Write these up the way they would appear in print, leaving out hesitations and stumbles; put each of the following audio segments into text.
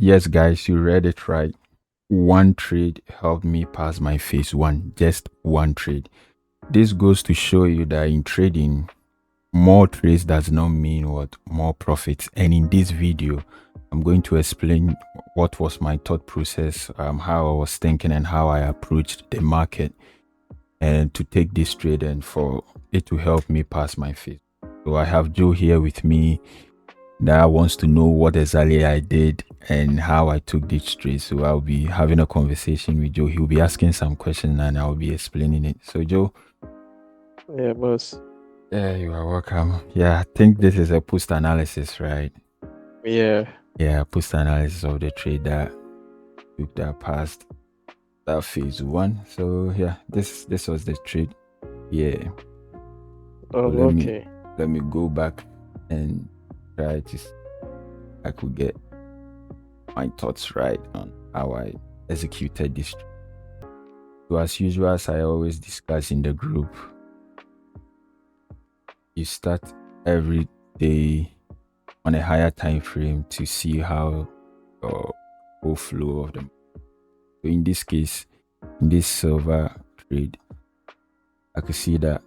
Yes, guys, you read it right. One trade helped me pass my phase one. Just one trade. This goes to show you that in trading, more trades does not mean what more profits. And in this video, I'm going to explain what was my thought process, how I was thinking, and how I approached the market, and to take this trade and for it to help me pass my phase. So I have Joe here with me that wants to know what exactly I did and how I took this trade. So I'll be having a conversation with Joe. He'll be asking some questions and I'll be explaining it. So Joe. Yeah, boss. Yeah, you are welcome. Yeah, I think this is a post analysis, right? Yeah. Yeah, post analysis of the trade that took that past that phase one. So yeah, this was the trade. Yeah. So Oh, okay. let me go back and try to I could get my thoughts right on how I executed this. So as usual, as I always discuss in the group, you start every day on a higher time frame to see how your whole flow of them. So in this case, in this silver trade, I could see that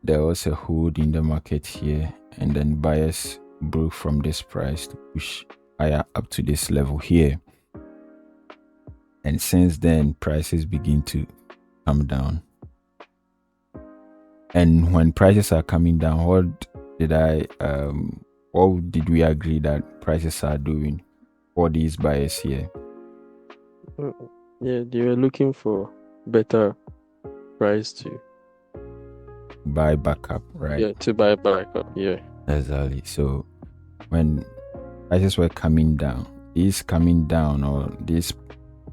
there was a hold in the market here, and then buyers broke from this price to push higher up to this level here. And since then, prices begin to come down. And when prices are coming down, what did we agree that prices are doing for these buyers here? Yeah, they were looking for better price to Buy back up, right? to buy back up. Yeah. Exactly. So when prices were coming down, these coming down or these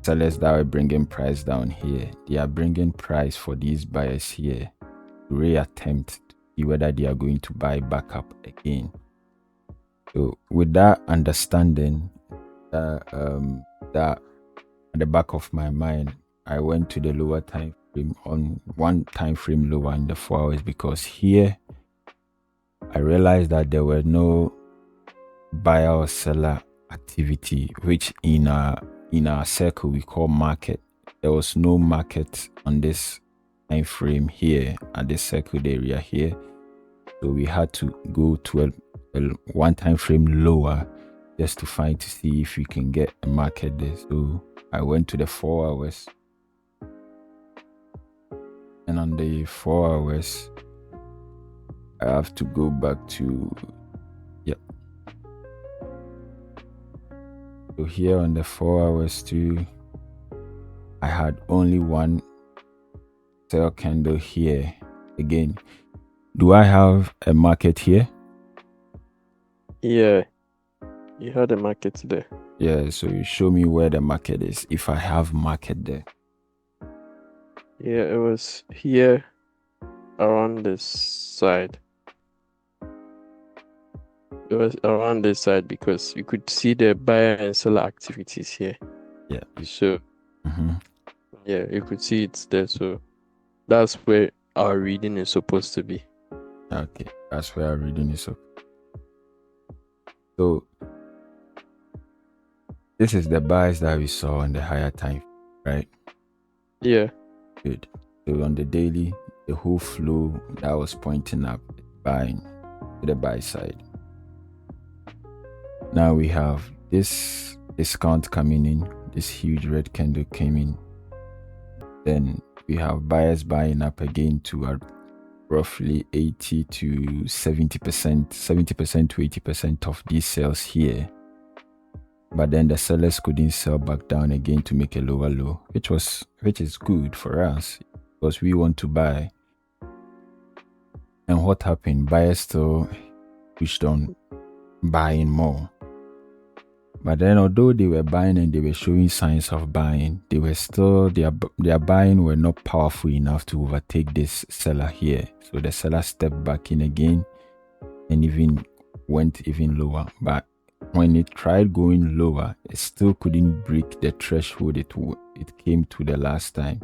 sellers that were bringing price down here, they are bringing price for these buyers here to reattempt to see whether they are going to buy back up again. So with that understanding, that at the back of my mind, I went to the lower time frame, on one time frame lower in the 4 hours, because here I realized that there were no buyer or seller activity, which in our circle we call market. There was no market on this time frame here at this circled area here. So we had to go to a one time frame lower just to see if we can get a market there. So I went to the 4 hours, and on the 4 hours I have to go back to so here on the 4 hours too, I had only one sell candle here. Again, do I have a market here? Yeah. You had a market there. Yeah, so you show me where the market is if I have market there. Yeah, it was here around this side. It was around this side because you could see the buyer and seller activities here. Yeah. So yeah, you could see it's there. So that's where our reading is supposed to be. Okay, that's where our reading is up. So this is the buys that we saw on the higher time, right? Yeah. Good. So on the daily, the whole flow that was pointing up, buying to the buy side. Now we have this discount coming in, this huge red candle came in. Then we have buyers buying up again to roughly 80 to 70%, 70% to 80% of these sales here. But then the sellers couldn't sell back down again to make a lower low, which is good for us because we want to buy. And what happened? Buyers still pushed on buying more. But then although they were buying and they were showing signs of buying, they were still their buying were not powerful enough to overtake this seller here. So the seller stepped back in again and even went even lower. But when it tried going lower, it still couldn't break the threshold it came to the last time.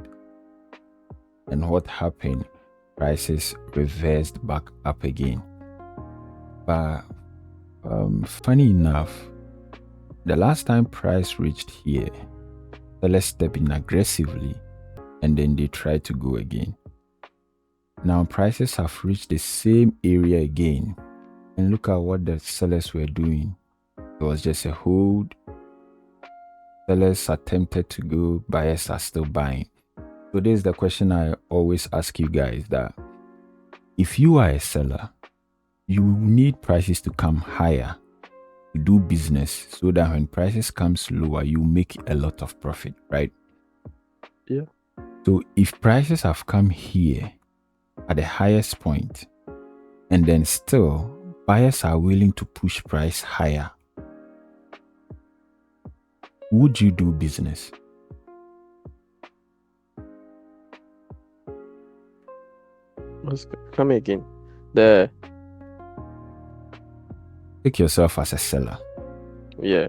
And what happened? Prices reversed back up again. But funny enough, The last time price reached here, sellers step in aggressively and then they try to go again. Now prices have reached the same area again, and look at what the sellers were doing. It was just a hold. Sellers attempted to go, buyers are still buying. So this is the question I always ask you guys, that if you are a seller, you need prices to come higher to do business, so that when prices comes lower, you make a lot of profit, right? Yeah. So if prices have come here at the highest point, and then still buyers are willing to push price higher, would you do business? Come again. The Take yourself as a seller. yeah.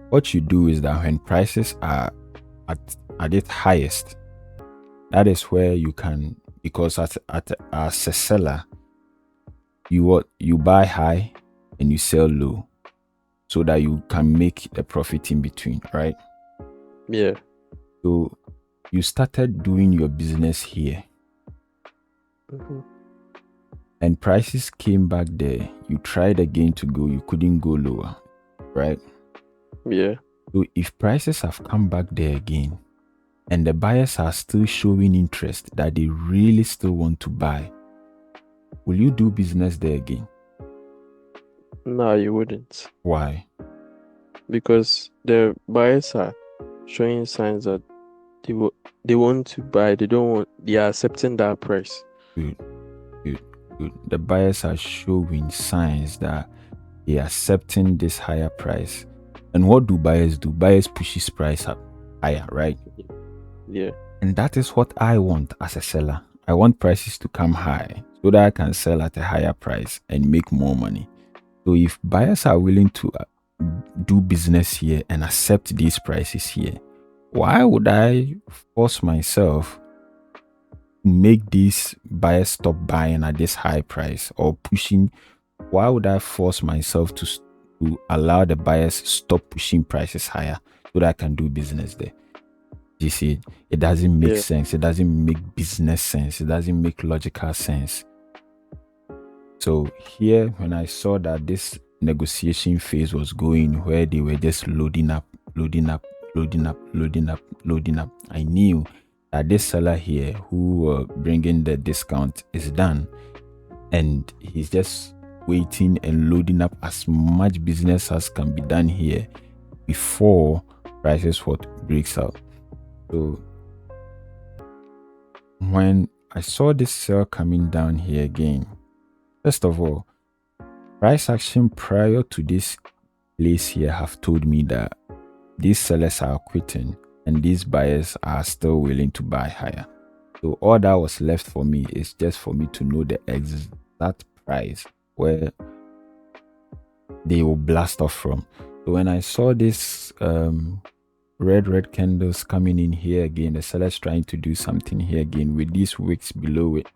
What you do is that when prices are at its highest, that is where you can, because as a seller, you buy high and you sell low, so that you can make a profit in between, right? Yeah. So you started doing your business here, Mm-hmm. and prices came back there. You tried again to go, you couldn't go lower, right? Yeah. So if prices have come back there again, and the buyers are still showing interest that they really still want to buy, will you do business there again? No, you wouldn't. Why? Because the buyers are showing signs that they want to buy. They don't want. They are accepting that price. Good, good, good. The buyers are showing signs that they are accepting this higher price. And what do buyers do? Buyers pushes price up higher, right? Yeah. And that is what I want as a seller. I want prices to come high so that I can sell at a higher price and make more money. So if buyers are willing to do business here and accept these prices here, why would I force myself to make these buyers stop buying at this high price, or pushing? Why would I force myself to allow the buyers stop pushing prices higher so that I can do business there? You see, it doesn't make Yeah. sense. It doesn't make business sense. It doesn't make logical sense. So here, when I saw that this negotiation phase was going, where they were just loading up, loading up, loading up, loading up, loading up, I knew that this seller here who were bringing the discount is done, and he's just waiting and loading up as much business as can be done here before prices what breaks out. So when I saw this sell coming down here again, first of all, price action prior to this place here have told me that these sellers are quitting and these buyers are still willing to buy higher. So all that was left for me is just for me to know the exact price where they will blast off from. So when I saw this red candles coming in here again, the sellers trying to do something here again with these wicks below it.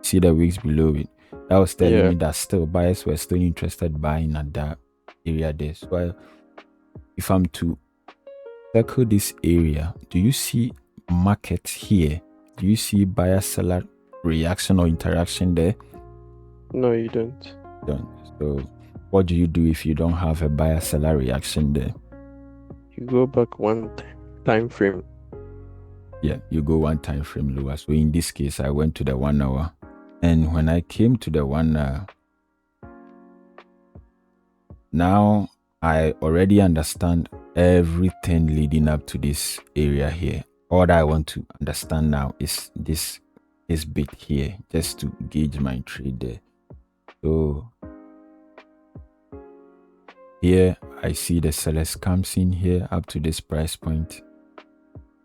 See the wicks below it. That was telling me that still buyers were still interested buying at that area there. So if I'm to circle this area, do you see market here? Do you see buyer seller reaction or interaction there? No, you don't. Don't. So what do you do if you don't have a buyer seller reaction there? You go back one time frame. Yeah, you go one time frame lower. So in this case, I went to the 1 hour. And when I came to the 1 hour, now I already understand everything leading up to this area here. All that I want to understand now is this bit here, just to gauge my trade there. So here I see the sellers comes in here up to this price point.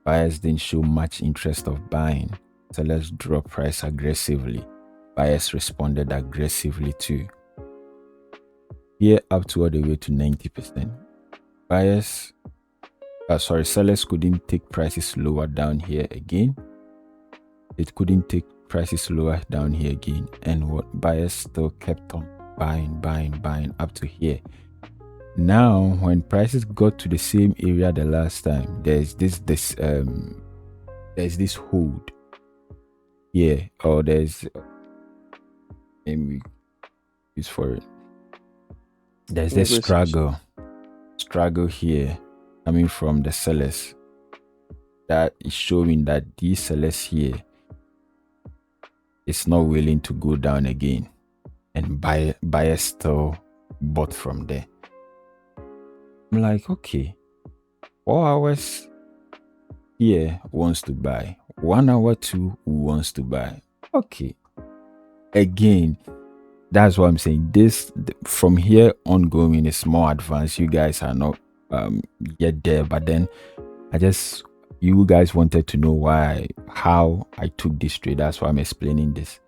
Buyers didn't show much interest of buying. Sellers drop price aggressively. Buyers responded aggressively too. Here up to all the way to 90%. Sellers couldn't take prices lower down here again. It couldn't take prices lower down here again. And what buyers still kept on buying up to here. Now, when prices got to the same area the last time, there's this hold here, or there's name we use for it. There's this English. struggle here coming from the sellers that is showing that these sellers here is not willing to go down again, and buyers still bought from there. I'm like, okay, 4 hours here wants to buy, 1 hour two wants to buy. Okay, again, that's what I'm saying. This from here ongoing is more advanced. You guys are not yet there, but then you guys wanted to know how I took this trade. That's why I'm explaining this.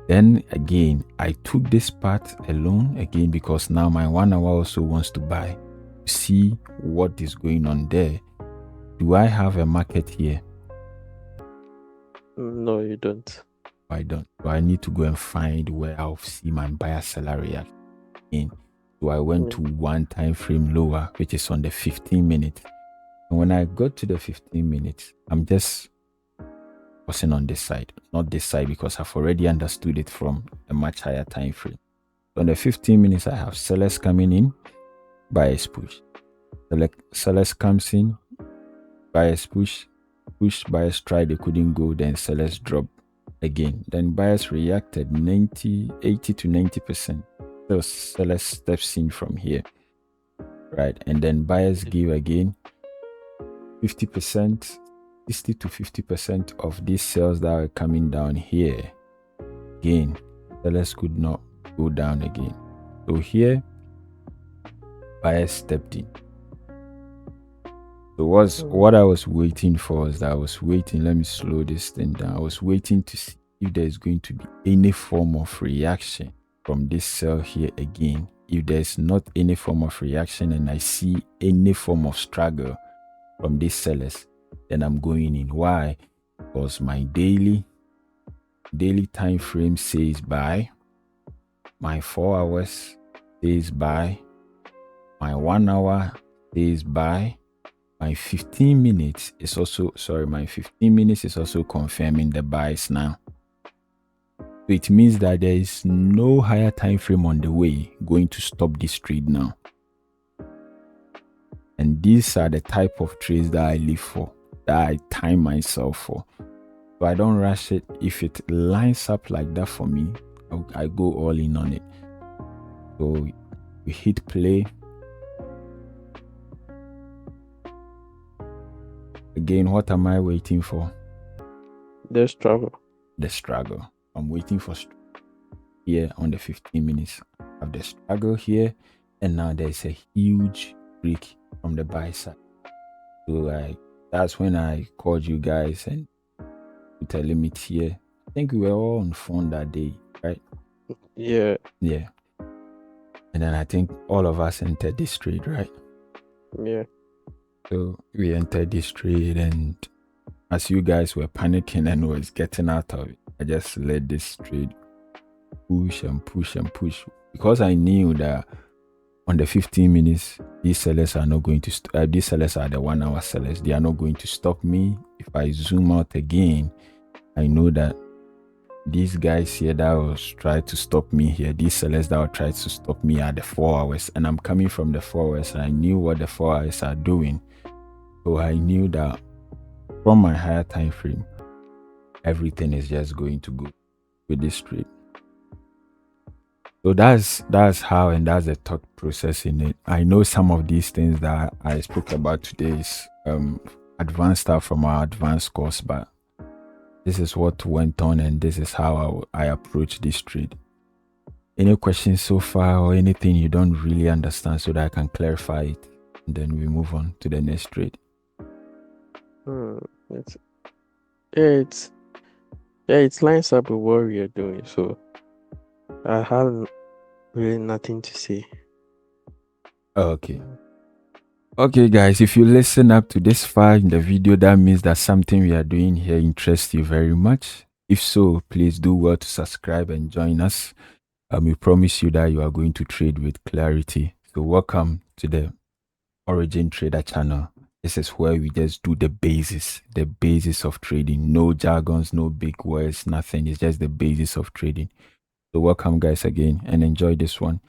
Then again, I took this part alone again because now my 1 hour also wants to buy. See what is going on there. Do I have a market here? No, you don't. I don't. So I need to go and find where I'll see my buyer seller react in. So I went to one time frame lower, which is on the 15 minutes. And when I got to the 15 minutes, I'm just pausing on this side, not this side, because I've already understood it from a much higher time frame. So on the 15 minutes, I have sellers coming in, buyers push. Sellers comes in, buyers push, buyers try, they couldn't go, then sellers drop again. Then buyers reacted 80 to 90%. So sellers steps in from here, right? And then buyers give again 50%, 60 to 50% of these sales that are coming down here. Again, sellers could not go down again. So here, buyers stepped in. So what I was waiting for is that let me slow this thing down. I was waiting to see if there's going to be any form of reaction from this sell here again. If there's not any form of reaction and I see any form of struggle from these sellers, then I'm going in. Why? Because my daily time frame says buy, my 4 hours says buy, my 1 hour says buy, my 15 minutes is also confirming the buys now. So it means that there is no higher time frame on the way going to stop this trade now. And these are the type of trades that I live for, that I time myself for. So I don't rush it. If it lines up like that for me, I go all in on it. So we hit play. Again, what am I waiting for? The struggle. I'm waiting for here on the 15 minutes. I have the struggle here, and now there's a huge break from the buy side. So that's when I called you guys and put a limit here. I think we were all on phone that day, right? Yeah. And then I think all of us entered this trade, right? Yeah. So we entered this trade, and as you guys were panicking and was getting out of it, I just let this trade push and push and push, because I knew that on the 15 minutes, these sellers are not going to these sellers are the 1 hour sellers. They are not going to stop me. If I zoom out again, I know that these guys here that was trying to stop me here, these sellers that will try to stop me at the 4 hours, and I'm coming from the 4 hours, and I knew what the 4 hours are doing. So I knew that from my higher time frame, everything is just going to go with this trade. So that's how, and that's the thought process in it. I know some of these things that I spoke about today is advanced stuff from our advanced course, but this is what went on, and this is how I approach this trade. Any questions so far, or anything you don't really understand, so that I can clarify it, and then we move on to the next trade? It lines up with what we are doing, so I have really nothing to say. Okay, guys, if you listen up to this far in the video, that means that something we are doing here interests you very much. If so, please do well to subscribe and join us. We promise you that you are going to trade with clarity. So welcome to the Origin Trader channel. This is where we just do the basis of trading. No jargons, no big words, nothing. It's just the basis of trading. So welcome guys again and enjoy this one.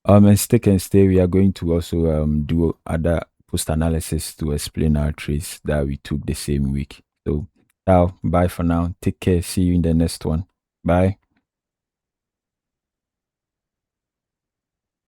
And stick and stay. We are going to also do other post analysis to explain our trades that we took the same week. So, ciao, bye for now. Take care. See you in the next one. Bye.